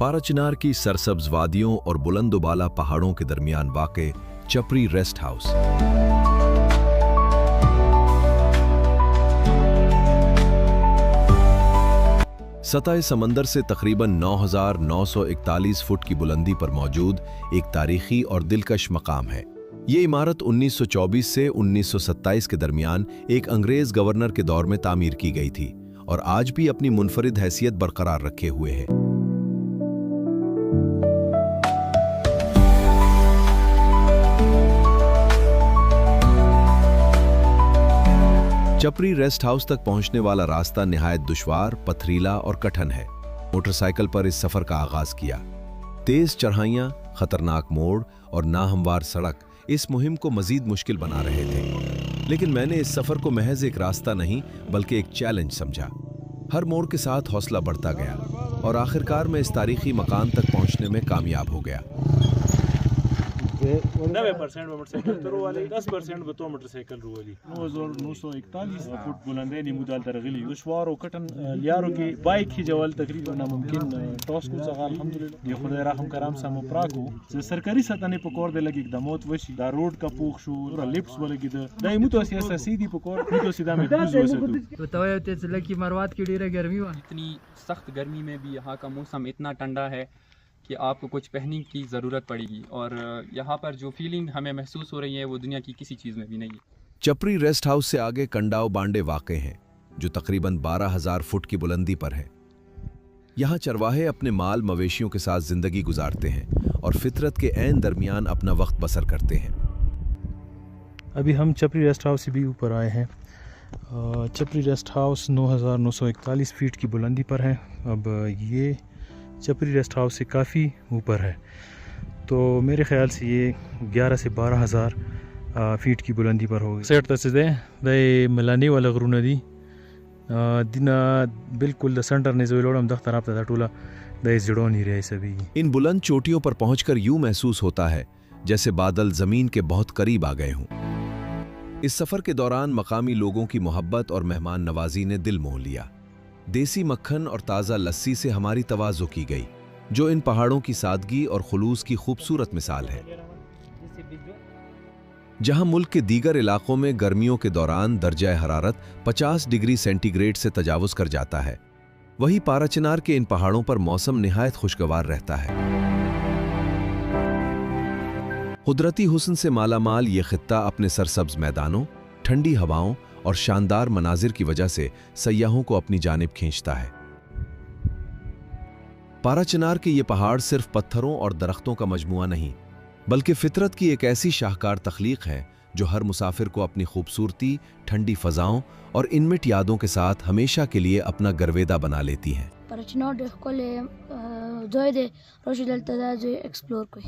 पाराचिनार की सरसब्ज वादियों और बुलंदोबाला पहाड़ों के दरमियान वाक़े चपरी रेस्ट हाउस। सतह समंदर से तकरीबन 9,941 फुट की बुलंदी पर मौजूद एक तारीखी और दिलकश मकाम है। ये इमारत 1924 से 1927 के दरमियान एक अंग्रेज गवर्नर के दौर में तामीर की गई थी और आज भी अपनी मुनफरिद हैसियत बरकरार रखे हुए है। चपरी रेस्ट हाउस तक पहुंचने वाला रास्ता निहायत दुश्वार, पथरीला और कठिन है। मोटरसाइकिल पर इस सफर का आगाज किया। तेज चढ़ाइयां, खतरनाक मोड़ और नाहमवार सड़क इस मुहिम को मजीद मुश्किल बना रहे थे, लेकिन मैंने इस सफर को महज एक रास्ता नहीं बल्कि एक चैलेंज समझा। हर मोड़ के साथ हौसला बढ़ता गया और आखिरकार मैं इस तारीखी मकाम तक पहुंचने में कामयाब हो गया। 90% मोटरसाइकिल तो रोवाली, 10% बतो मोटरसाइकिल रोवाली। 9,941 फुट बुलंदी निमुदाल तरगली दुश्वार और कटन लियारो की बाइक ही जवल तकरीबन नामुमकिन टॉस को सगाल अल्हम्दुलिल्लाह ये खुदा रहम करम सा मप्राको से सरकारी सतने पकोर दे लगी एकदमोत वशी दा रोड का पोख शो और लिफ्ट्स वाले की दा इमुतो सियासा सीधी पकोर तो सीधा में दूस वसे तो तवे ते लकी मरवात की डेरे गर्मी वा इतनी सख्त गर्मी में भी यहाँ का मौसम इतना ठंडा है कि आपको कुछ पहनने की ज़रूरत पड़ेगी और यहाँ पर जो फीलिंग हमें महसूस हो रही है वो दुनिया की किसी चीज़ में भी नहीं है। चपरी रेस्ट हाउस से आगे कंडाव बांडे वाक़े हैं जो तकरीबन 12,000 फुट की बुलंदी पर है। यहाँ चरवाहे अपने माल मवेशियों के साथ जिंदगी गुजारते हैं और फितरत के ऐन दरमियान अपना वक्त बसर करते हैं। अभी हम चपरी रेस्ट हाउस से भी ऊपर आए हैं। चपरी रेस्ट हाउस 9,941 फीट की बुलंदी पर है। अब ये चपरी रेस्ट हाउस से काफ़ी ऊपर है, तो मेरे ख्याल से ये 11 से 12,000 फीट की बुलंदी पर होगी। सेट तस्दे दे मलानी वाला गुरु नदी दिना बिल्कुल द सेंटर ने जोलोडम दख्तर आप टूला दे जड़ो नहीं रहे सभी। इन बुलंद चोटियों पर पहुंचकर यूं महसूस होता है जैसे बादल जमीन के बहुत करीब आ गए हों। इस सफर के दौरान मकामी लोगों की मोहब्बत और मेहमान नवाजी ने दिल मोह लिया। देसी मक्खन और ताज़ा लस्सी से हमारी तवाज़ो की गई, जो इन पहाड़ों की सादगी और खुलूस की खूबसूरत मिसाल है। जहां मुल्क के दीगर इलाकों में गर्मियों के दौरान दर्जा हरारत 50 डिग्री सेंटीग्रेड से तजावुज कर जाता है, वहीं पाराचिनार के इन पहाड़ों पर मौसम निहायत खुशगवार रहता है। कुदरती हुस्न से मालामाल ये खित्ता अपने सरसब्ज मैदानों, ठंडी हवाओं और शानदार मनाजिर की वजह से सयाहों को अपनी जानिब खींचता है। पाराचिनार के ये पहाड़ सिर्फ पत्थरों और दरख्तों का मजमुआ नहीं, बल्कि फितरत की एक ऐसी शाहकार तख्लीक है जो हर मुसाफिर को अपनी खूबसूरती, ठंडी फजाओं और इनमिट यादों के साथ हमेशा के लिए अपना गर्वेदा बना लेती हैं। पाराचिनार एक्सप्लोर कोई